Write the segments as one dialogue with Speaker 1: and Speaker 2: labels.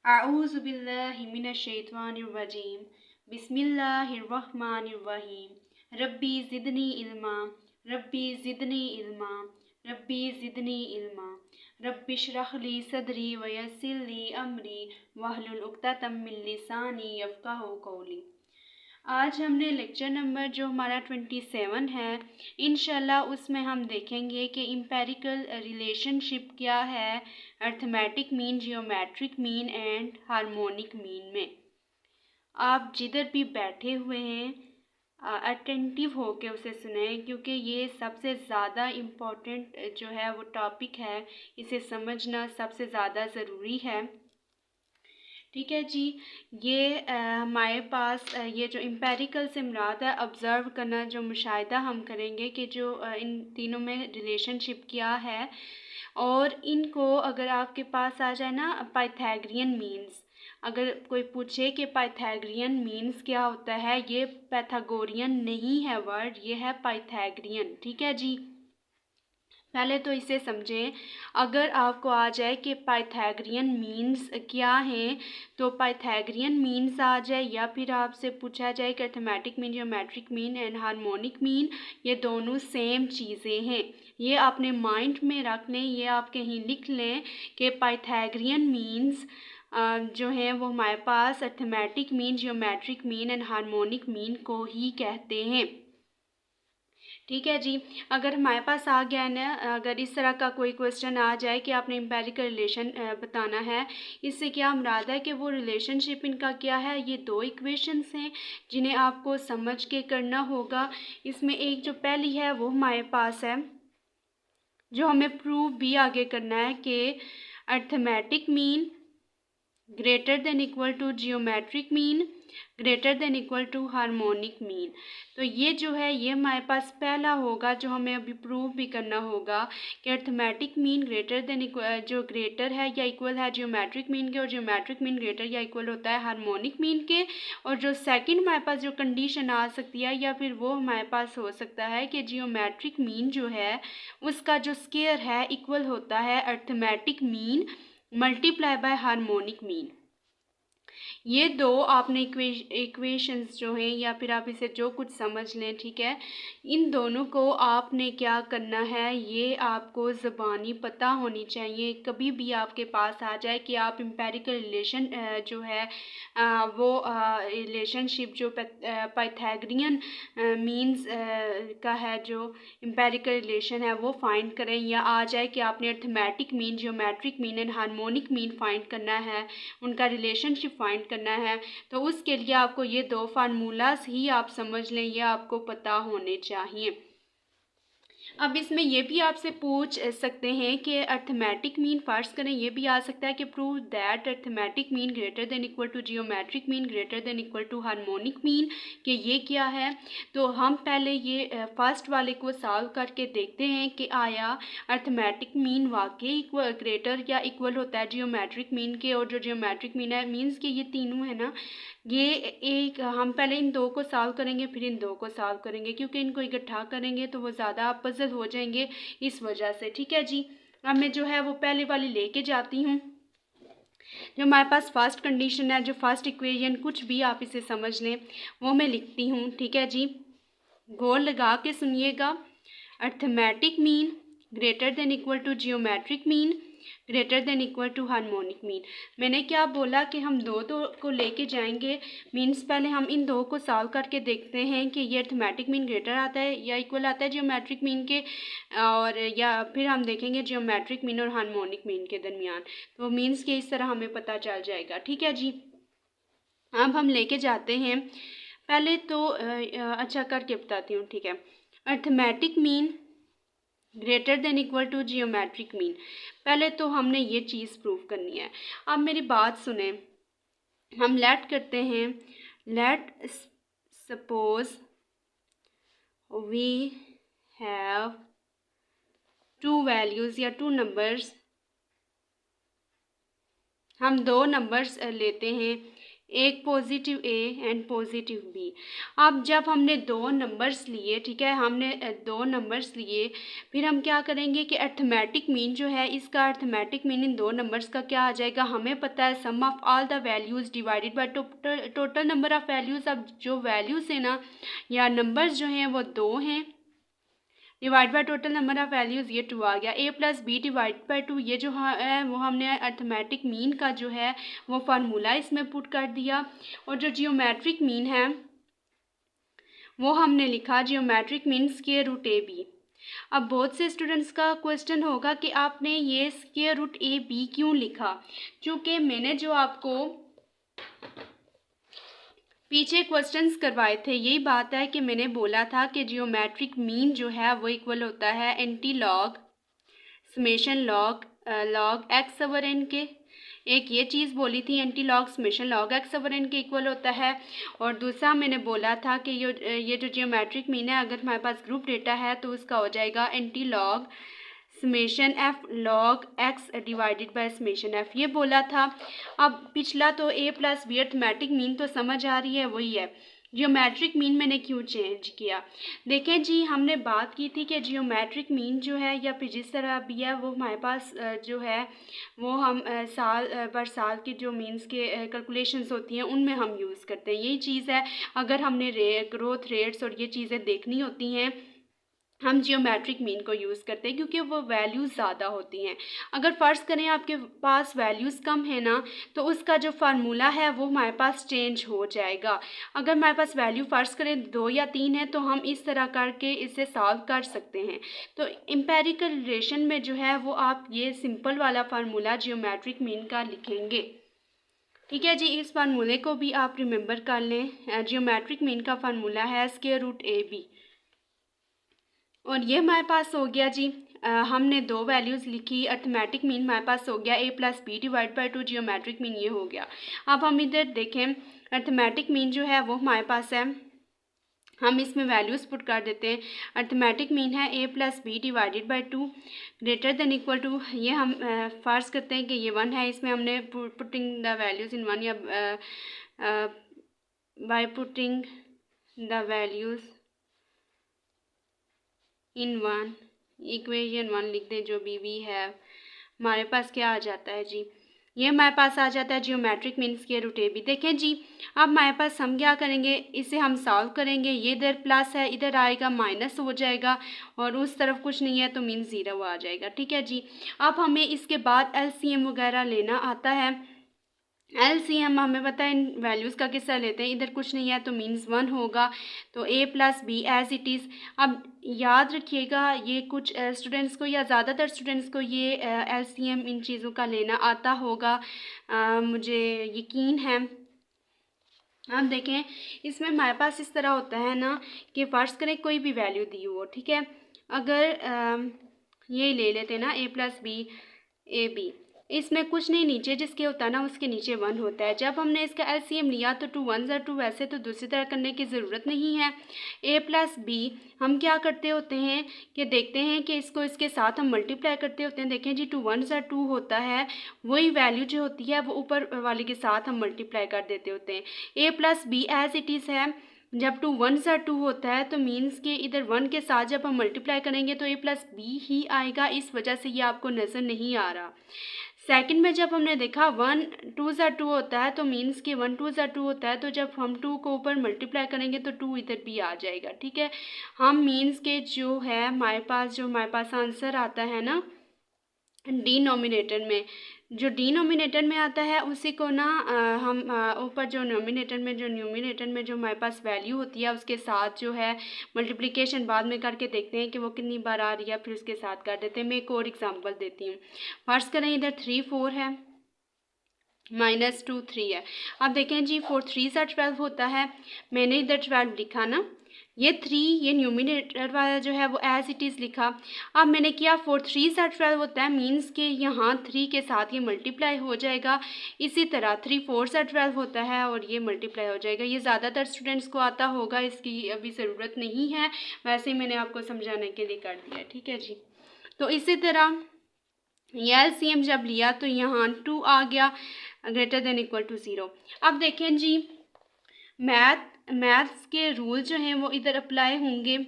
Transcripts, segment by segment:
Speaker 1: अऊज़ु बिल्लाहि मिनश्शैतानिर्रजीम बिस्मिल्लाहिर्रहमानिर्रहीम रब्बी ज़िदनी इल्मा रब्बी ज़िदनी इल्मा रब्बी ज़िदनी इल्मा रब्बिश्रह ली सदरी वयस्सिर ली अमरी वहलुल उक़्दतम मिन लिसानी यफ़क़हू क़ौली। आज हमने लेक्चर नंबर जो हमारा 27 है, इंशाल्लाह उसमें हम देखेंगे कि इम्पेरिकल रिलेशनशिप क्या है arithmetic mean, geometric mean and harmonic mean में। आप जिधर भी बैठे हुए हैं अटेंटिव होके उसे सुने, क्योंकि ये सबसे ज़्यादा इम्पोर्टेंट जो है वो टॉपिक है, इसे समझना सबसे ज़्यादा ज़रूरी है। ठीक है जी। ये हमारे पास ये जो इम्पेरिकल से मुराद है ऑब्ज़र्व करना, जो मुशाहिदा हम करेंगे कि जो इन तीनों में रिलेशनशिप क्या है, और इनको अगर आपके पास आ जाए ना पाइथागोरियन मीन्स, अगर कोई पूछे कि पाइथागोरियन मीन्स क्या होता है, ये पैथागोरियन नहीं है वर्ड, ये है पाइथागोरियन। ठीक है जी। पहले तो इसे समझें। अगर आपको आ जाए कि पाइथागोरियन मीन्स क्या हैं, तो पाइथागोरियन मीन्स आ जाए, या फिर आपसे पूछा जाए कि arithmetic mean, geometric mean and harmonic mean, ये दोनों सेम चीज़ें हैं। ये अपने माइंड में रख लें, ये आप कहीं लिख लें कि पाइथागोरियन मीन्स जो हैं वो हमारे पास arithmetic mean, geometric mean and harmonic mean को ही कहते हैं। ठीक है जी। अगर हमारे पास आ गया ना, अगर इस तरह का कोई क्वेश्चन आ जाए कि आपने इम्पेरिकल रिलेशन बताना है, इससे क्या मुराद है कि वो रिलेशनशिप इनका क्या है, ये दो इक्वेशंस हैं जिन्हें आपको समझ के करना होगा। इसमें एक जो पहली है वो हमारे पास है, जो हमें प्रूव भी आगे करना है कि arithmetic mean greater than equal to geometric mean greater than equal to harmonic mean. तो ये जो है ये हमारे पास पहला होगा जो हमें अभी प्रूव भी करना होगा कि अर्थमेटिक मीन ग्रेटर देन जो ग्रेटर है या इक्वल है जियोमेट्रिक मीन के, और जियोमेट्रिक मीन ग्रेटर या इक्वल होता है हार्मोनिक मीन के। और जो सेकंड हमारे पास जो कंडीशन आ सकती है, या फिर वो हमारे पास हो सकता है कि जियोमेट्रिक मीन जो है उसका जो स्क्वायर है इक्वल होता है arithmetic mean multiply by harmonic mean. ये दो आपने इक्वेशंस जो हैं, या फिर आप इसे जो कुछ समझ लें, ठीक है, इन दोनों को आपने क्या करना है, ये आपको ज़बानी पता होनी चाहिए। कभी भी आपके पास आ जाए कि आप इम्पेरिकल रिलेशन जो है वो रिलेशनशिप जो पाइथागोरियन मीन्स का है, जो इम्पेरिकल रिलेशन है वो फाइंड करें, या आ जाए कि आपने arithmetic mean, geometric mean and harmonic mean find करना है, उनका रिलेशनशिप फाइंड करना है, तो उसके लिए आपको ये दो फार्मूलाज ही आप समझ लें, ये आपको पता होने चाहिए। अब इसमें ये भी आपसे पूछ सकते हैं कि अर्थमेटिक मीन फर्स्ट करें, ये भी आ सकता है कि prove that arithmetic mean greater than equal to geometric mean greater than equal to harmonic mean, कि ये क्या है। तो हम पहले ये फर्स्ट वाले को सॉल्व करके देखते हैं कि आया अर्थमेटिक मीन वाकई ग्रेटर या इक्वल होता है जियोमेट्रिक मीन के, और जो जियोमेट्रिक मीन है मीन्स के ये तीनों है ना, ये एक हम पहले इन दो को सॉल्व करेंगे फिर इन दो को सॉल्व करेंगे, क्योंकि इनको इकट्ठा करेंगे तो वो ज़्यादा पजल हो जाएंगे इस वजह से। ठीक है जी। अब मैं जो है वो पहले वाली लेके जाती हूँ। जो हमारे पास फर्स्ट कंडीशन है, जो फर्स्ट इक्वेशन, कुछ भी आप इसे समझ लें, वो मैं लिखती हूँ। ठीक है जी, गौर लगा के सुनिएगा। Arithmetic mean greater than equal to geometric mean greater than equal to harmonic mean. मैंने क्या बोला कि हम दो को लेके जाएंगे, मीन्स पहले हम इन दो को सॉल्व करके देखते हैं कि ये अर्थमेटिक मीन ग्रेटर आता है या इक्वल आता है जियोमेट्रिक मीन के, और या फिर हम देखेंगे जियोमेट्रिक मीन और हार्मोनिक मीन के दरमियान। तो मीन्स के इस तरह हमें पता चल जाएगा। ठीक है जी। अब हम लेके जाते हैं, पहले तो अच्छा करके बताती हूँ। ठीक है, arithmetic mean greater than equal to geometric mean. पहले तो हमने ये चीज़ प्रूव करनी है। अब मेरी बात सुने, हम लेट करते हैं, let suppose we have two values या टू नंबर्स, हम दो नंबर्स लेते हैं एक positive a and positive b. अब जब हमने दो नंबर्स लिए, ठीक है, हमने दो नंबर्स लिए, फिर हम क्या करेंगे कि अर्थमेटिक मीन जो है, इसका अर्थमेटिक मीन इन दो नंबर्स का क्या आ जाएगा, हमें पता है sum of all the values divided by total number of values. अब जो वैल्यूज़ है ना या नंबर्स जो हैं वो दो हैं, divide by total number of values, ये 2 आ गया। A plus b divide by 2, ये जो है वो हमने अर्थमेटिक मीन का जो है वो फार्मूला इसमें पुट कर दिया। और जो जियोमेट्रिक मीन है वो हमने लिखा geometric mean square root a b. अब बहुत से स्टूडेंट्स का क्वेश्चन होगा कि आपने ये स्क्वायर रूट ए बी क्यों लिखा, क्योंकि मैंने जो आपको पीछे क्वेश्चंस करवाए थे, यही बात है कि मैंने बोला था कि जियोमेट्रिक मीन जो है वो इक्वल होता है anti log summation log log x over n के। एक ये चीज़ बोली थी, anti log summation log x over n के इक्वल होता है। और दूसरा मैंने बोला था कि ये जो जियोमेट्रिक मीन है, अगर हमारे पास ग्रुप डेटा है तो उसका हो जाएगा anti log summation F log x divided by summation F, ये बोला था। अब पिछला तो a plus B arithmetic mean तो समझ आ रही है, वही है। जियोमेट्रिक मीन मैंने क्यों चेंज किया, देखें जी, हमने बात की थी कि जियोमेट्रिक मीन जो है या फिर जिस तरह भी है वो हमारे पास जो है वो हम साल पर साल की जो मीन्स के कैलकुलेशंस होती हैं उनमें हम यूज़ करते हैं। यही चीज़ है, अगर हमने ग्रोथ रेट्स और ये चीज़ें देखनी होती हैं हम जियोमेट्रिक मीन को यूज़ करते हैं क्योंकि वो वैल्यूज़ ज़्यादा होती हैं। अगर फ़र्ज़ करें आपके पास वैल्यूज़ कम है ना, तो उसका जो फार्मूला है वो हमारे पास चेंज हो जाएगा। अगर हमारे पास वैल्यू फ़र्ज़ करें 2 या 3 है तो हम इस तरह करके इसे सॉल्व कर सकते हैं। तो एम्पिरिकल रिलेशन में जो है वो आप ये सिंपल वाला फार्मूला जियोमेट्रिक मीन का लिखेंगे। ठीक है जी, इस फार्मूले को भी आप रिमेंबर कर लें। जियोमेट्रिक मीन का फार्मूला है स्क्वायर रूट ए बी। और ये हमारे पास हो गया जी, हमने दो वैल्यूज़ लिखी, अर्थमेटिक मीन हमारे पास हो गया a plus b divide by 2, geometric mean ये हो गया। अब हम इधर देखें, अर्थमेटिक मीन जो है वो हमारे पास है, हम इसमें वैल्यूज़ पुट कर देते हैं। अर्थमेटिक मीन है a plus b divided by 2 greater than equal to, ये हम फ़र्ज़ करते हैं कि ये 1 है, इसमें हमने पुटिंग द वैल्यूज़ इन 1 या by putting the values in 1 equation 1 लिख दें, जो बी वी है हमारे पास क्या आ जाता है जी, ये हमारे पास आ जाता है geometric mean square root a b. देखें जी, अब हमारे पास हम क्या करेंगे, इसे हम सॉल्व करेंगे, ये इधर प्लस है, इधर आएगा माइनस हो जाएगा और उस तरफ कुछ नहीं है तो मीन ज़ीरो आ जाएगा। ठीक है जी, अब हमें इसके बाद एलसीएम वगैरह लेना आता है। एलसीएम हमें पता है इन वैल्यूज़ का किस तरह लेते हैं, इधर कुछ नहीं है तो मीन्स 1 होगा, तो a plus b as it is. अब याद रखिएगा, ये कुछ स्टूडेंट्स को या ज़्यादातर स्टूडेंट्स को ये एलसीएम इन चीज़ों का लेना आता होगा, मुझे यकीन है। अब देखें, इसमें हमारे पास इस तरह होता है ना कि फ़र्ज़ करें कोई भी वैल्यू दी हो, ठीक है, अगर ये ले लेते हैं ना ए प्लस बी ए बी, इसमें कुछ नहीं, नीचे जिसके होता है ना उसके नीचे 1 होता है। जब हमने इसका एलसीएम लिया तो 2 1 ज़ा 2, वैसे तो दूसरी तरह करने की ज़रूरत नहीं है। ए प्लस बी हम क्या करते होते हैं कि देखते हैं कि इसको इसके साथ हम मल्टीप्लाई करते होते हैं। देखें जी, 2 1 ज़ा 2 होता है, वही वैल्यू जो होती है वो ऊपर वाले के साथ हम मल्टीप्लाई कर देते होते हैं। A plus b as it is है, जब 2 1 ज़ा 2 होता है तो मीन्स के इधर 1 के साथ जब हम मल्टीप्लाई करेंगे तो ए प्लस बी ही आएगा, इस वजह से ये आपको नज़र नहीं आ रहा। सेकंड में जब हमने देखा 1 2 ज़ा 2 होता है तो मीन्स कि 1 2 ज़ा 2 होता है, तो जब हम 2 को ऊपर मल्टीप्लाई करेंगे तो 2 इधर भी आ जाएगा। ठीक है, हम मीन्स के जो है हमारे पास आंसर आता है ना डिनोमिनेटर में, जो डिनोमिनेटर में आता है उसी को ना हम ऊपर जो न्यूमिनेटर में जो हमारे पास वैल्यू होती है उसके साथ जो है मल्टीप्लिकेशन बाद में करके देखते हैं कि वो कितनी बार आ रही है, फिर उसके साथ कर देते हैं। मैं एक और एग्जांपल देती हूँ। फर्स्ट करें, इधर 3 4 है, -2 3 है। अब देखें जी, 4 3 सा 12 होता है, मैंने इधर 12 लिखा ना, ये 3 ये न्यूमिनेटर वाला जो है वो एज इट इज़ लिखा। अब मैंने किया 4 3 सा 12 होता है, मीन्स के यहाँ 3 के साथ ये मल्टीप्लाई हो जाएगा। इसी तरह 3 4 सा 12 होता है और ये मल्टीप्लाई हो जाएगा। ये ज़्यादातर स्टूडेंट्स को आता होगा, इसकी अभी ज़रूरत नहीं है, वैसे ही मैंने आपको समझाने के लिए कर दिया। ठीक है जी, तो इसी तरह ये एलसीएम जब लिया तो यहाँ 2 आ गया, ग्रेटर देन इक्वल टू 0। अब देखें जी, मैथ्स के रूल जो हैं वो इधर अप्लाई होंगे।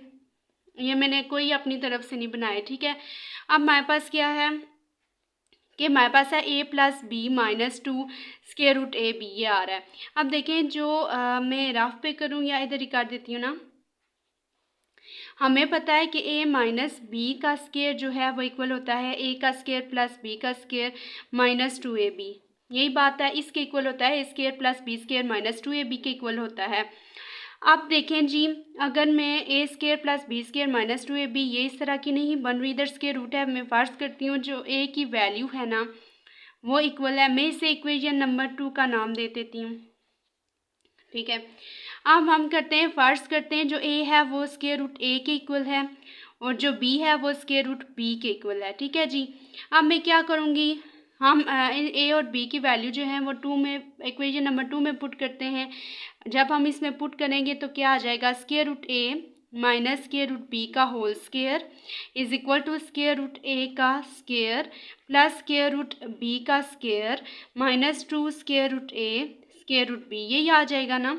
Speaker 1: ये मैंने कोई अपनी तरफ से नहीं बनाए, ठीक है। अब हमारे पास क्या है कि हमारे पास है a plus b minus 2 square root a b, ये आ रहा है। अब देखें जो मैं रफ पे करूँ या इधर ही कर देती हूँ ना, हमें पता है कि a माइनस बी का स्क्वायर जो है वो इक्वल होता है a का स्क्वायर प्लस b का स्क्वायर माइनस 2ab। यही बात है, इसके इक्वल होता है a square plus b square minus 2ab के इक्वल होता है। अब देखें जी, अगर मैं a square plus b square minus 2ab ये इस तरह की नहीं बन रही, इधर स्क्वायर रूट है, मैं फर्ज करती हूँ जो a की वैल्यू है ना वो इक्वल है, मैं इसे इक्वेशन नंबर 2 का नाम दे देती हूँ, ठीक है। अब हम करते हैं, फर्ज करते हैं जो a है वो स्क्वायर रूट a के इक्वल है और जो b है वो स्क्वायर रूट b के इक्वल है, ठीक है जी। अब मैं क्या करूँगी, हम a और b की वैल्यू जो है वो 2 में, इक्वेशन नंबर 2 में पुट करते हैं। जब हम इसमें पुट करेंगे तो क्या आ जाएगा, square root a minus square root b का whole square is equal to square root a का square plus square root b का square minus 2 square root a square root b, यही आ जाएगा ना।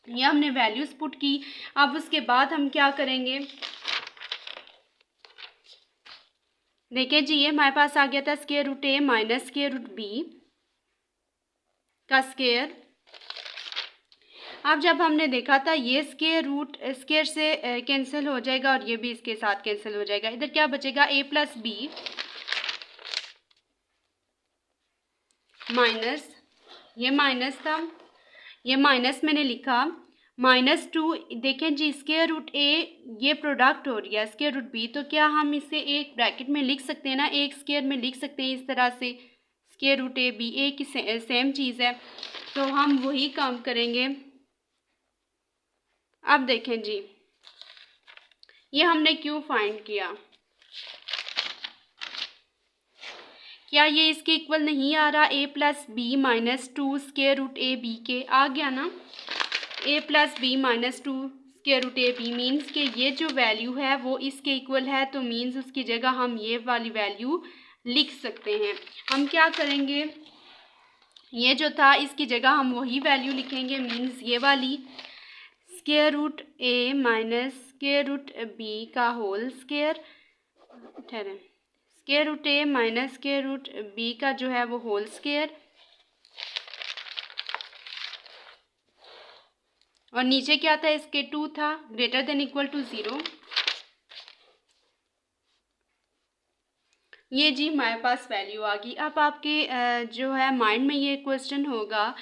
Speaker 1: ये हमने वैल्यूज पुट की। अब उसके बाद हम क्या करेंगे, देखिए जी, ये हमारे पास आ गया था square root a minus square root b का स्क्वायर। अब जब हमने देखा था ये स्क्वायर रूट स्क्वायर से कैंसिल हो जाएगा और ये भी इसके साथ कैंसिल हो जाएगा, इधर क्या बचेगा a प्लस बी माइनस, ये माइनस था, ये माइनस मैंने लिखा, माइनस 2। देखें जी, स्क्वायर रूट a ये प्रोडक्ट हो रही है स्क्वायर रूट b, तो क्या हम इसे एक ब्रैकेट में लिख सकते हैं ना, एक स्क्वायर में लिख सकते हैं इस तरह से, स्क्वायर रूट a b एक ही सेम चीज़ है, तो हम वही काम करेंगे। अब देखें जी, ये हमने क्यों फाइंड किया, क्या ये इसके इक्वल नहीं आ रहा, a plus b minus 2 square root a b के, आ गया ना, a plus b minus 2 square root a b, means कि ये जो वैल्यू है वो इसके इक्वल है, तो मीन्स उसकी जगह हम ये वाली वैल्यू लिख सकते हैं। हम क्या करेंगे, ये जो था इसकी जगह हम वही वैल्यू लिखेंगे, मीन्स ये वाली square root a minus square root b का होल स्क्वायर, ठहरें, square root a minus square root b का जो है वो होल स्क्वायर, और नीचे क्या था, इसके 2 था, ग्रेटर देन इक्वल टू 0। ये जी हमारे पास वैल्यू आ गई। अब आपके जो है माइंड में ये क्वेश्चन होगा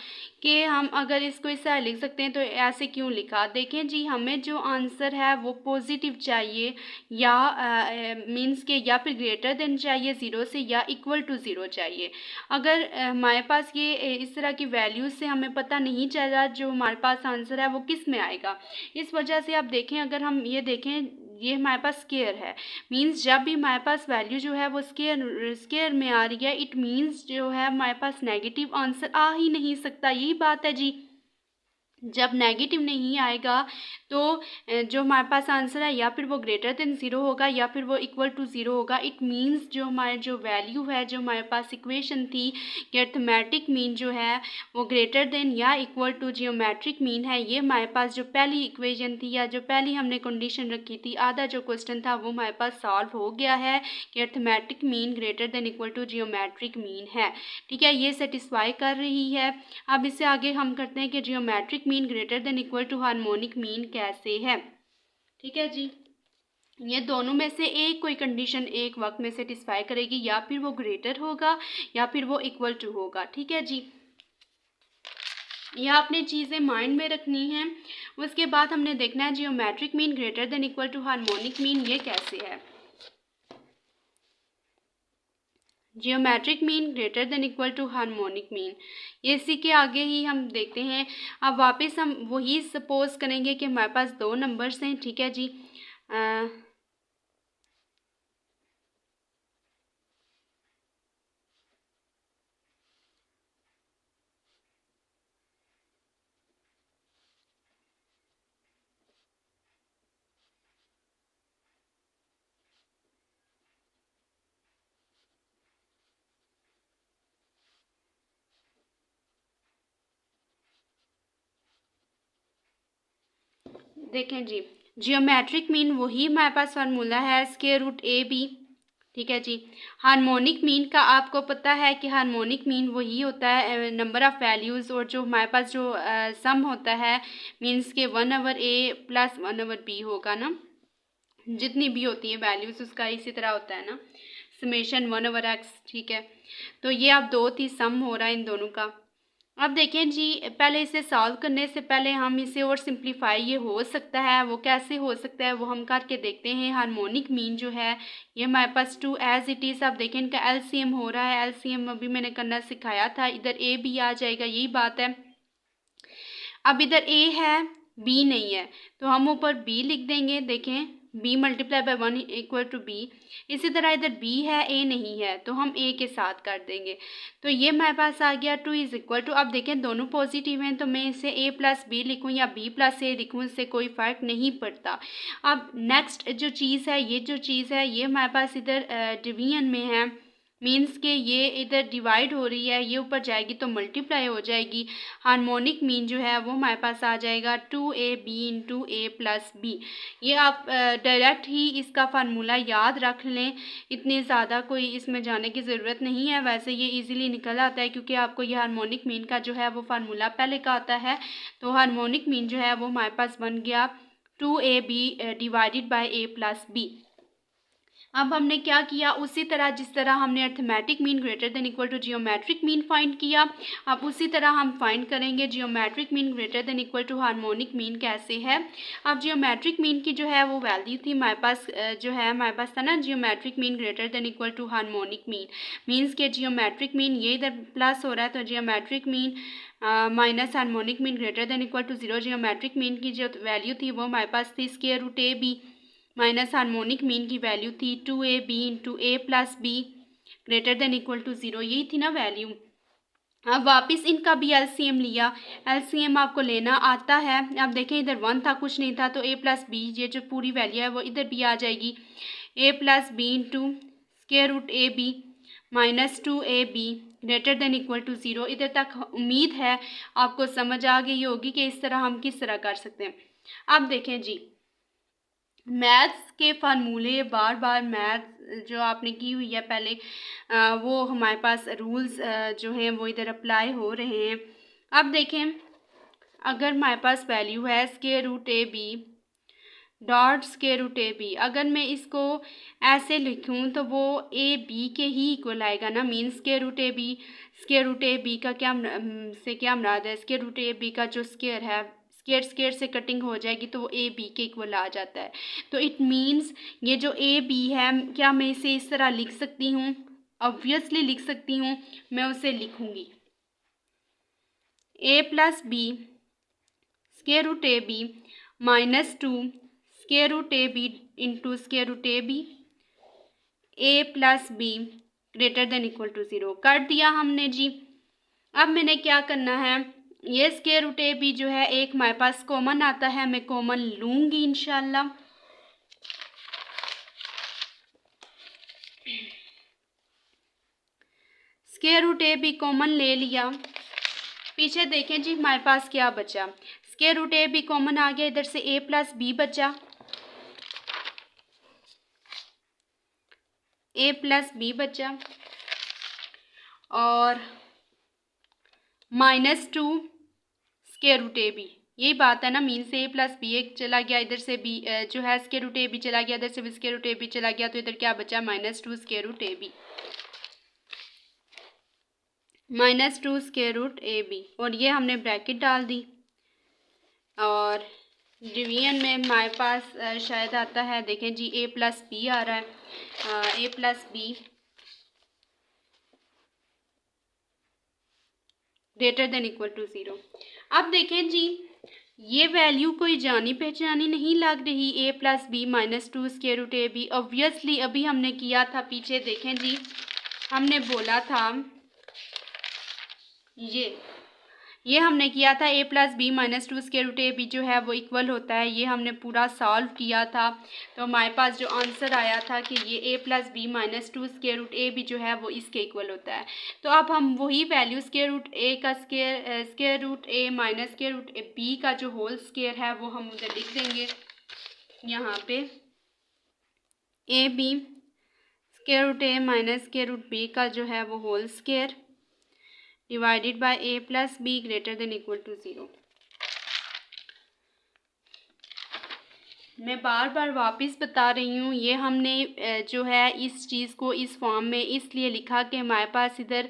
Speaker 1: कि हम अगर इसको इस तरह लिख सकते हैं तो ऐसे क्यों लिखा। देखें जी, हमें जो आंसर है वो पॉजिटिव चाहिए, या मींस के या फिर ग्रेटर देन चाहिए 0 से, या इक्वल टू 0 चाहिए। अगर हमारे पास ये इस तरह की वैल्यूज से हमें पता नहीं चला जो हमारे पास आंसर है वो किस में आएगा। इस वजह से आप देखें, अगर हम ये देखें, ये हमारे पास स्क्वायर है, मींस जब भी हमारे पास वैल्यू जो है वो स्क्वायर में आ रही है, इट मींस जो है हमारे पास नेगेटिव आंसर आ ही नहीं सकता। यही बात है जी, जब नेगेटिव नहीं आएगा तो जो हमारे पास आंसर है या फिर वो ग्रेटर देन 0 होगा या फिर वो इक्वल टू 0 होगा। इट मींस जो हमारे जो वैल्यू है, जो हमारे पास इक्वेशन थी कि अर्थमेटिक मीन जो है वो ग्रेटर देन या इक्वल टू जियोमेट्रिक मीन है, ये हमारे पास जो पहली इक्वेशन थी या जो पहली हमने कंडीशन रखी थी, आधा जो क्वेश्चन था वो हमारे पास सॉल्व हो गया है कि arithmetic mean greater than equal to geometric mean है। ठीक है, ये सेटिस्फाई कर रही है। अब इससे आगे हम करते हैं कि geometric mean greater than equal to harmonic mean कैसे है। ठीक है जी, ये दोनों में से एक कोई कंडीशन एक वक्त में सेटिस्फाई करेगी, या फिर वो ग्रेटर होगा या फिर वो इक्वल टू होगा। ठीक है जी, यह आपने चीज़ें माइंड में रखनी हैं। उसके बाद हमने देखना है geometric mean greater than equal to harmonic mean ये कैसे है। Geometric mean greater than equal to harmonic mean, ये इसी के आगे ही हम देखते हैं। अब वापस हम वही सपोज करेंगे कि हमारे पास दो नंबर्स हैं। ठीक है जी, देखें जी, जियोमेट्रिक मीन वही हमारे पास फार्मूला है स्क्वायर रूट ए बी, ठीक है जी। हार्मोनिक मीन का आपको पता है कि हार्मोनिक मीन वही होता है नंबर ऑफ़ वैल्यूज़, और जो हमारे पास जो सम होता है मीन्स के 1/a प्लस 1/b होगा ना, जितनी भी होती हैं वैल्यूज़ उसका इसी तरह होता है ना, समेशन 1/x, ठीक है। तो ये अब 2 थी, सम हो रहा है इन दोनों का। अब देखें जी, पहले इसे सॉल्व करने से पहले हम इसे और सिंप्लीफाई ये हो सकता है, वो कैसे हो सकता है वो हम करके देखते हैं। हार्मोनिक मीन जो है ये हमारे पास 2 एज इट इज़, आप देखें इनका एलसीएम हो रहा है, एलसीएम अभी मैंने करना सिखाया था, इधर ए भी आ जाएगा, यही बात है। अब इधर ए है, बी नहीं है, तो हम ऊपर बी लिख देंगे, देखें b multiply by 1 equal to b. इसी तरह इधर b है, a नहीं है, तो हम a के साथ कर देंगे, तो ये हमारे पास आ गया 2 इज इक्वल टू, अब देखें दोनों पॉजिटिव हैं तो मैं इसे a प्लस बी लिखूँ या b प्लस a लिखूँ, इससे कोई फ़र्क नहीं पड़ता। अब नेक्स्ट जो चीज़ है, ये जो चीज़ है ये हमारे पास इधर डिवीजन में है, मीन्स के ये इधर डिवाइड हो रही है, ये ऊपर जाएगी तो मल्टीप्लाई हो जाएगी। हार्मोनिक मीन जो है वो हमारे पास आ जाएगा 2ab into a plus B. ये आप डायरेक्ट ही इसका फार्मूला याद रख लें, इतनी ज़्यादा कोई इसमें जाने की ज़रूरत नहीं है, वैसे ये इजीली निकल आता है क्योंकि आपको ये हार्मोनिक मीन का जो है वो फार्मूला पहले का आता है। तो हार्मोनिक मीन जो है वो हमारे पास बन गया 2ab divided by a plus b. अब हमने क्या किया, उसी तरह जिस तरह हमने arithmetic mean greater than equal to geometric mean find किया, अब उसी तरह हम फाइंड करेंगे geometric mean greater than equal to harmonic mean कैसे है। अब जियोमेट्रिक मीन की जो है वो वैल्यू थी हमारे पास, जो है हमारे पास था ना geometric mean greater than equal to harmonic mean, means के जियोमेट्रिक मीन ये इधर प्लस हो रहा है तो geometric mean minus harmonic mean greater than equal to 0। Geometric mean की जो वैल्यू थी वो हमारे पास थी square root a b, minus harmonic mean की वैल्यू थी 2ab into a plus b greater than equal to 0, यही थी ना वैल्यू। अब वापस इनका भी एलसीएम लिया, एलसीएम आपको लेना आता है। अब देखें इधर 1 था, कुछ नहीं था, तो a प्लस बी ये जो पूरी वैल्यू है वो इधर भी आ जाएगी, a plus b into square root a b minus 2ab greater than equal to 0। इधर तक उम्मीद है आपको समझ आ गई होगी कि इस तरह हम किस तरह कर सकते हैं। अब देखें जी, मैथ्स के फार्मूले बार बार मैथ जो आपने की हुई है पहले, वो हमारे पास रूल्स जो हैं वो इधर अप्लाई हो रहे हैं। अब देखें, अगर हमारे पास वैल्यू है square root a b dot square root a b, अगर मैं इसको ऐसे लिखूं तो वो ए बी के ही इक्वल आएगा ना, mean square root a b, square root a b का क्या से क्या मुराद है, स्क्वायर रूट ए बी का जो स्क्वायर है स्क्वायर स्क्वायर से कटिंग हो जाएगी तो वो ए बी के इक्वल आ जाता है। तो इट मीन्स ये जो ए बी है, क्या मैं इसे इस तरह लिख सकती हूँ? ऑब्वियसली लिख सकती हूँ, मैं उसे लिखूँगी a plus b square root a b minus 2 square root a b into square root a b a plus b greater than equal to 0 कर दिया हमने जी। अब मैंने क्या करना है, ये स्क्वायर रूट ए बी जो है एक हमारे पास कॉमन आता है, मैं कॉमन लूँगी इंशाल्लाह। Square root a b common ले लिया, पीछे देखें जी हमारे पास क्या बचा, square root a b common आ गया, इधर से ए प्लस बी बचा, ए प्लस बी बचा और minus 2 square root a b, यही बात है ना, मीन से ए प्लस बी एक चला गया, इधर से बी जो है स्क्वायर रूट ए बी चला गया, इधर से भी स्क्वायर रूट ए बी चला गया, तो इधर क्या बचा minus 2 square root a b, minus 2 square root a b, और ये हमने ब्रैकेट डाल दी। और डिवीजन में हमारे पास शायद आता है, देखें जी ए प्लस बी आ रहा है, a plus b greater than equal to 0। अब देखें जी, ये वैल्यू कोई जानी पहचानी नहीं लग रही, a plus b minus 2 square root a b. Obviously अभी हमने किया था, पीछे देखें जी, हमने बोला था ये हमने किया था a plus b minus two square root a b जो है वो इक्वल होता है, ये हमने पूरा सॉल्व किया था। तो हमारे पास जो आंसर आया था कि ये a plus b minus two square root a b जो है वो इसके इक्वल होता है। तो अब हम वही वैल्यू स्क्वायर रूट ए का square root a minus square root b का जो होल स्क्वायर है वो हम उधर लिख देंगे यहाँ पे, a b square root a minus square root b का जो है वो whole square divided by a plus b greater than equal to 0। मैं बार बार वापस बता रही हूँ, ये हमने जो है इस चीज़ को इस फॉर्म में इसलिए लिखा कि हमारे पास इधर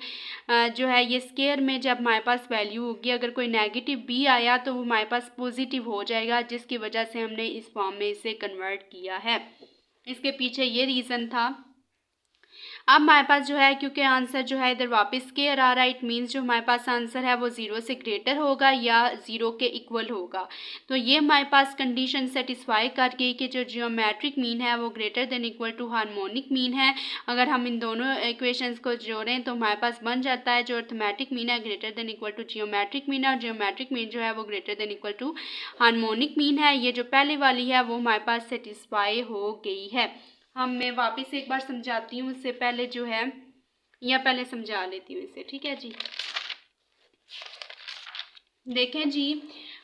Speaker 1: जो है ये स्केयर में जब हमारे पास वैल्यू होगी, अगर कोई नेगेटिव भी आया तो वो हमारे पास पॉजिटिव हो जाएगा, जिसकी वजह से हमने इस फॉर्म में इसे कन्वर्ट किया है। इसके पीछे ये रीज़न था। अब हमारे पास जो है, क्योंकि आंसर जो है इधर वापस स्क्वायर आ रहा है, इट मीन्स जो हमारे पास आंसर है वो 0 से ग्रेटर होगा या 0 के इक्वल होगा। तो ये हमारे पास कंडीशन सेटिस्फाई कर गई कि जो जियोमेट्रिक मीन है वो greater than equal to harmonic mean है। अगर हम इन दोनों इक्वेशंस को जोड़ें तो हमारे पास बन जाता है जो अर्थमेटिक मीन है greater than equal to geometric mean है, और जियोमेट्रिक मीन जो है वो greater than equal to harmonic mean है। ये जो पहले वाली है वो हमारे पास सेटिस्फाई हो गई है। मैं वापस एक बार समझाती हूँ, इससे पहले जो है या पहले समझा लेती हूँ इसे, ठीक है जी। देखें जी,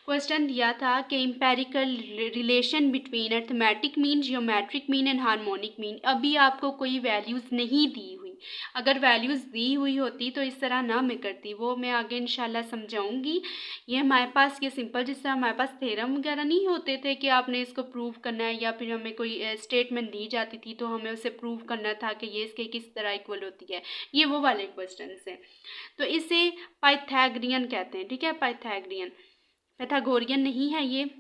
Speaker 1: क्वेश्चन दिया था कि empirical relation between arithmetic mean, geometric mean and harmonic mean. अभी आपको कोई वैल्यूज़ नहीं दी हुई, अगर वैल्यूज़ दी हुई होती तो इस तरह ना मैं करती, वो मैं आगे इंशाल्लाह समझाऊंगी। ये हमारे पास ये सिंपल, जिस तरह हमारे पास थ्योरम वगैरह नहीं होते थे कि आपने इसको प्रूव करना है, या फिर हमें कोई स्टेटमेंट दी जाती थी तो हमें उसे प्रूव करना था कि ये इसके किस तरह इक्वल होती है, ये वो वाले क्वेश्चन हैं। तो इसे पाइथागोरियन कहते हैं, ठीक है, पैथागोरियन नहीं है ये।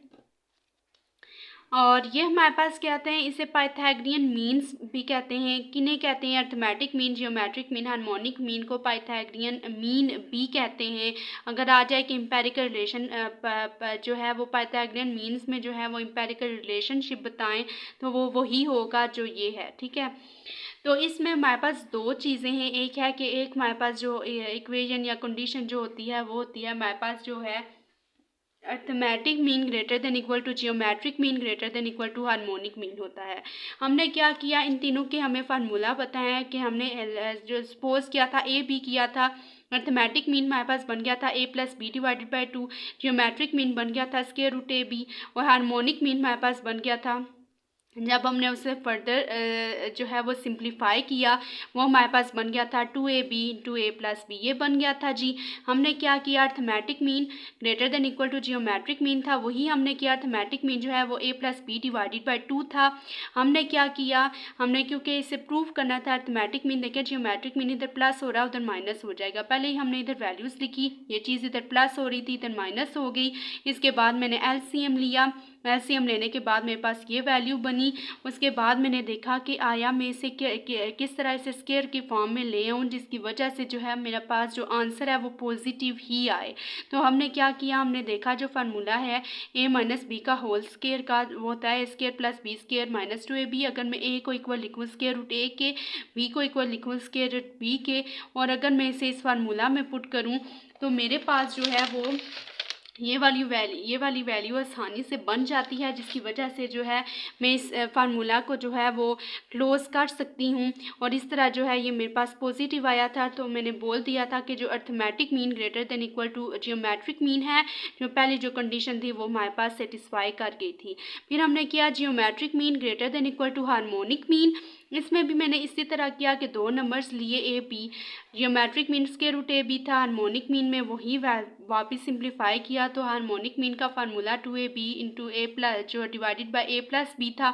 Speaker 1: और ये हमारे पास क्या कहते हैं, इसे पाइथागोरियन मीन्स भी कहते हैं। किन्हें कहते हैं? Arithmetic mean, geometric mean, harmonic mean को पाइथागोरियन मीन भी कहते हैं। अगर आ जाए कि एम्पेरिकल रिलेशन जो है वो पाइथागोरियन मीन्स में जो है वो एम्पेरिकल रिलेशनशिप बताएं तो वो वही होगा जो ये है, ठीक है। तो इसमें हमारे पास दो चीज़ें हैं, एक है कि एक हमारे पास जो इक्वेशन या कंडीशन जो होती है वो होती है हमारे पास जो है arithmetic mean greater than equal to geometric mean greater than equal to harmonic mean होता है। हमने क्या किया, इन तीनों के हमें फार्मूला पता है कि हमने जो सपोज किया था ए बी किया था, अर्थमेटिक मीन हमारे पास बन गया था a plus b divided by 2, geometric mean बन गया था स्क्वायर रूट ए बी, और हार्मोनिक मीन हमारे पास बन गया था, जब हमने उसे फर्दर जो है वो सिंप्लीफाई किया, वो हमारे पास बन गया था 2ab into a plus B, ये बन गया था जी। हमने क्या किया, arithmetic mean greater than equal to geometric mean था, वही हमने किया। अर्थमेटिक मीन जो है वो a plus b divided by 2 था। हमने क्या किया, हमने क्योंकि इसे प्रूव करना था अर्थमेटिक मीन, देखिए जियोमेट्रिक मीन इधर प्लस हो रहा है उधर माइनस हो जाएगा, पहले ही हमने इधर वैल्यूज़ लिखी, ये चीज़ इधर प्लस हो रही थी इधर माइनस हो गई। इसके बाद मैंने एलसीएम लिया, एलसीएम लेने के बाद मेरे पास ये वैल्यू बनी। उसके बाद मैंने देखा कि आया मैं इसे किस तरह इसे स्क्वायर की फॉर्म में ले आऊँ जिसकी वजह से जो है मेरे पास जो आंसर है वो पॉजिटिव ही आए। तो हमने क्या किया, हमने देखा जो फार्मूला है a माइनस बी का होल स्क्वायर का वो होता है square plus b square minus 2ab। अगर मैं a को इक्वल लिखूँ स्क्वायर रूट a के, b को इक्वल लिखूँ स्क्वायर रूट b के, और अगर मैं इसे इस फार्मूला में पुट करूँ तो मेरे पास जो है वो ये वाली वैल्यू आसानी से बन जाती है, जिसकी वजह से जो है मैं इस फार्मूला को जो है वो क्लोज कर सकती हूँ। और इस तरह जो है ये मेरे पास पॉजिटिव आया था, तो मैंने बोल दिया था कि जो arithmetic mean greater than equal to geometric mean है, जो पहली जो कंडीशन थी वो हमारे पास सेटिस्फाई कर गई थी। फिर हमने किया geometric mean greater than equal to harmonic mean, इसमें भी मैंने इसी तरह किया कि दो नंबर्स लिए a b, geometric mean square root a b था, हार्मोनिक मीन में वही वापस सिंप्लीफाई किया, तो हार्मोनिक मीन का formula 2ab into a plus जो divided by a plus b था।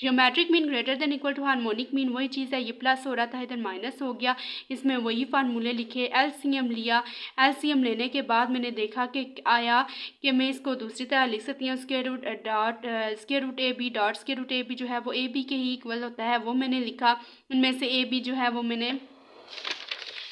Speaker 1: Geometric mean greater than equal to harmonic mean वही चीज़ है, ये प्लस हो रहा था इधर माइनस हो गया, इसमें वही फार्मूले लिखे, एलसीएम लिया। एलसीएम लेने के बाद मैंने देखा कि आया कि मैं इसको दूसरी तरह लिख सकती हूँ, square root a b dot square root a b जो है वो ए बी के ही इक्वल होता है, वो मैंने लिखा। उनमें से ए बी जो है वो मैंने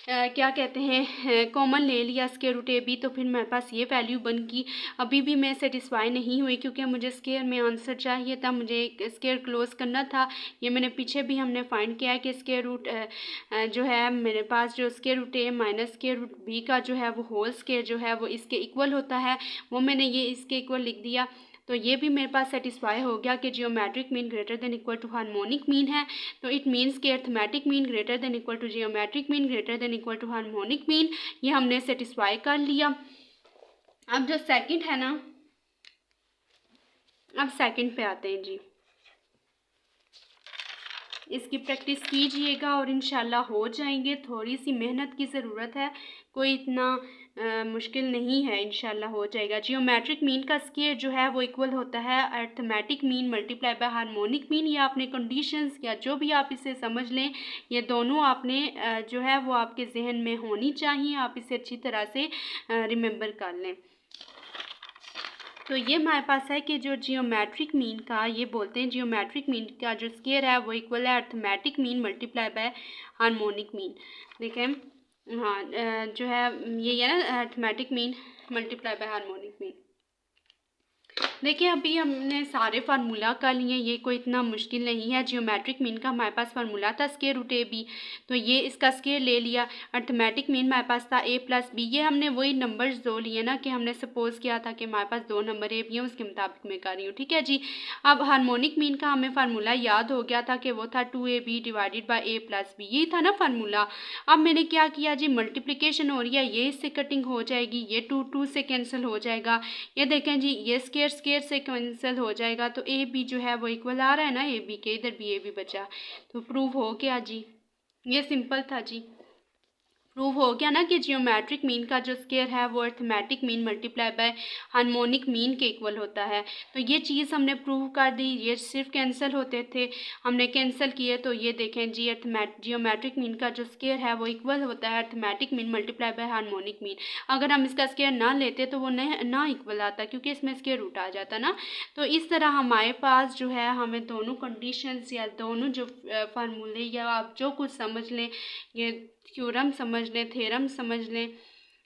Speaker 1: क्या कहते हैं कॉमन ले लिया स्क्वायर रूट ए बी, तो फिर मेरे पास ये वैल्यू बन गई। अभी भी मैं सेटिस्फाई नहीं हुई क्योंकि मुझे स्क्वायर में आंसर चाहिए था, मुझे स्क्वायर क्लोज करना था। ये मैंने पीछे भी हमने फाइंड किया है कि स्क्वायर रूट जो है मेरे पास जो square root a minus square root b का जो है वो होल स्क्वायर जो है वो इसके इक्वल होता है, वो मैंने ये इसके इक्वल लिख दिया। तो ये भी मेरे पास सेटिस्फाई हो गया कि geometric mean greater than equal to harmonic mean है। तो इट मीन्स कि arithmetic mean greater than equal to geometric mean greater than equal to harmonic mean, ये हमने सेटिस्फाई कर लिया। अब जो सेकंड है ना, अब सेकंड पे आते हैं जी। इसकी प्रैक्टिस कीजिएगा और इंशाल्लाह हो जाएंगे। थोड़ी सी मेहनत की ज़रूरत है, कोई इतना मुश्किल नहीं है, इंशाल्लाह हो जाएगा। जियोमेट्रिक मीन का स्क्वायर जो है वो इक्वल होता है arithmetic mean multiply by harmonic mean. या आपने कंडीशंस या जो भी आप इसे समझ लें, ये दोनों आपने जो है वो आपके जहन में होनी चाहिए, आप इसे अच्छी तरह से रिमेंबर कर लें। तो ये हमारे पास है कि जो जियोमेट्रिक मीन का, ये बोलते हैं जियोमेट्रिक मीन का जो स्क्वायर है वो इक्वल है arithmetic mean multiply by harmonic mean. देखें हाँ जो है ये है ना arithmetic mean multiply by harmonic mean. देखिए अभी हमने सारे फार्मूला कर लिए, ये कोई इतना मुश्किल नहीं है। जियोमेट्रिक मीन का हमारे पास फार्मूला था स्क्वायर रूट ए बी, तो ये इसका स्क्वायर ले लिया। अर्थमेटिक मीन हमारे पास था ए प्लस बी, ये हमने वही नंबर्स दो लिए ना कि हमने सपोज किया था कि हमारे पास दो नंबर ए बी हैं, उसके मुताबिक मैं कर रही हूँ, ठीक है जी। अब हार्मोनिक मीन का हमें फार्मूला याद हो गया था कि वो था 2ab divided by a plus b, यही था ना फार्मूला। अब मैंने क्या किया जी, मल्टीप्लिकेशन हो रही है, ये इससे कटिंग हो जाएगी, ये 2 से कैंसिल हो जाएगा। ये देखें जी, ये स्क्वायर स्क्वायर से कैंसिल हो जाएगा, तो ए बी जो है वो इक्वल आ रहा है ना ए बी के, इधर भी ए बी बचा, तो प्रूव हो गया जी। ये सिंपल था जी, प्रूव हो गया ना कि जियोमेट्रिक मीन का जो स्क्वायर है वो arithmetic mean multiply by harmonic mean के इक्वल होता है। तो ये चीज़ हमने प्रूव कर दी। ये सिर्फ कैंसिल होते थे, हमने कैंसिल किए, तो ये देखें जी जियोमेट्रिक मीन का जो स्क्वायर है वो इक्वल होता है arithmetic mean multiply by harmonic mean. अगर हम इसका स्क्वायर ना लेते तो वो ना इक्वल आता, क्योंकि इसमें स्क्वायर रूट आ जाता ना। तो इस तरह हमारे पास जो है हमें दोनों कंडीशंस या दोनों जो फार्मूले या आप जो कुछ समझ लें, ये थ्योरम समझ लें, थ्योरम समझ लें,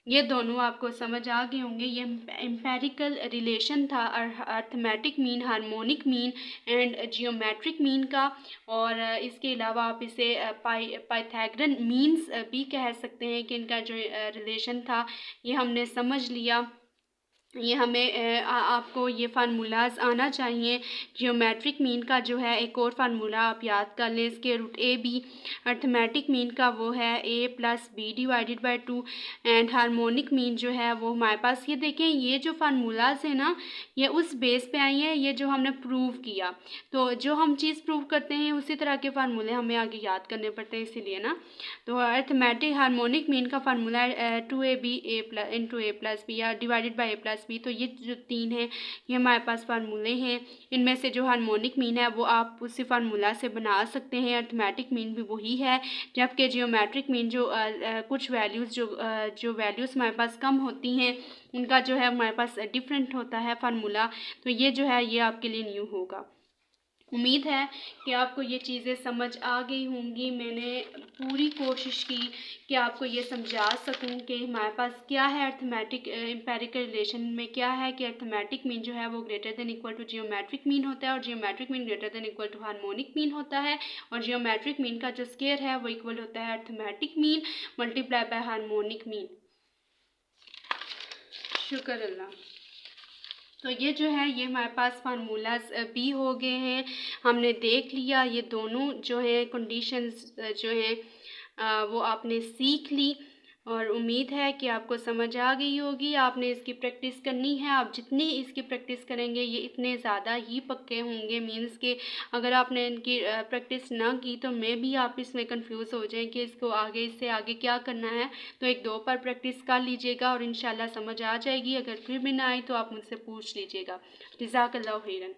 Speaker 1: ये दोनों आपको समझ आ गए होंगे। ये एम्पेरिकल रिलेशन था arithmetic mean, harmonic mean and geometric mean का। और इसके अलावा आप इसे पाइथागोरन मीन्स भी कह सकते हैं कि इनका जो रिलेशन था ये हमने समझ लिया। ये हमें आपको ये फार्मूलाज आना चाहिए। जियोमेट्रिक मीन का जो है एक और फार्मूला आप याद कर लें, square root a b. Arithmetic mean का वो है a plus b divided by 2 and harmonic mean जो है वो हमारे पास, ये देखें ये जो फार्मूलाज है ना ये उस बेस पे आई है, ये जो हमने प्रूव किया। तो जो हम चीज़ प्रूव करते हैं उसी तरह के फार्मूले हमें आगे याद करने पड़ते हैं, इसीलिए ना। तो अर्थमेटिक हार्मोनिक मीन का फार्मूला है 2ab a plus into a plus b या divided by a plus b. तो ये जो तीन है ये हमारे पास फार्मूले हैं। इनमें से जो हार्मोनिक मीन है वो आप उसी फार्मूला से बना सकते हैं। अर्थमेटिक मीन भी वही है, जबकि जियोमेट्रिक मीन जो कुछ वैल्यूज़ जो वैल्यूज़ हमारे पास कम होती हैं उनका जो है हमारे पास डिफरेंट होता है फार्मूला। तो ये जो है ये आपके लिए न्यू होगा। उम्मीद है कि आपको ये चीज़ें समझ आ गई होंगी। मैंने पूरी कोशिश की कि आपको ये समझा सकूं कि हमारे पास क्या है अर्थमेटिक एम्पेरिकल रिलेशन में क्या है कि अर्थमेटिक मीन जो है वो greater than equal to geometric mean होता है और geometric mean greater than equal to harmonic mean होता है। और जियोमेट्रिक मीन का जो स्क्वायर है वो इक्वल होता है arithmetic mean multiply by harmonic mean. शुक्र अल्लाह। तो ये जो है ये हमारे पास फार्मूलाज भी हो गए हैं, हमने देख लिया। ये दोनों जो है कंडीशंस जो हैं वो आपने सीख ली और उम्मीद है कि आपको समझ आ गई होगी। आपने इसकी प्रैक्टिस करनी है, आप जितनी इसकी प्रैक्टिस करेंगे ये इतने ज़्यादा ही पक्के होंगे। मीन्स के अगर आपने इनकी प्रैक्टिस ना की तो मे भी आप इसमें कंफ्यूज हो जाएं कि इसको आगे इससे आगे क्या करना है। तो एक दो बार प्रैक्टिस कर लीजिएगा और इंशाल्लाह समझ आ जाएगी। अगर फिर भी ना आई तो आप मुझसे पूछ लीजिएगा। जज़ाकल्लाहु खैरन।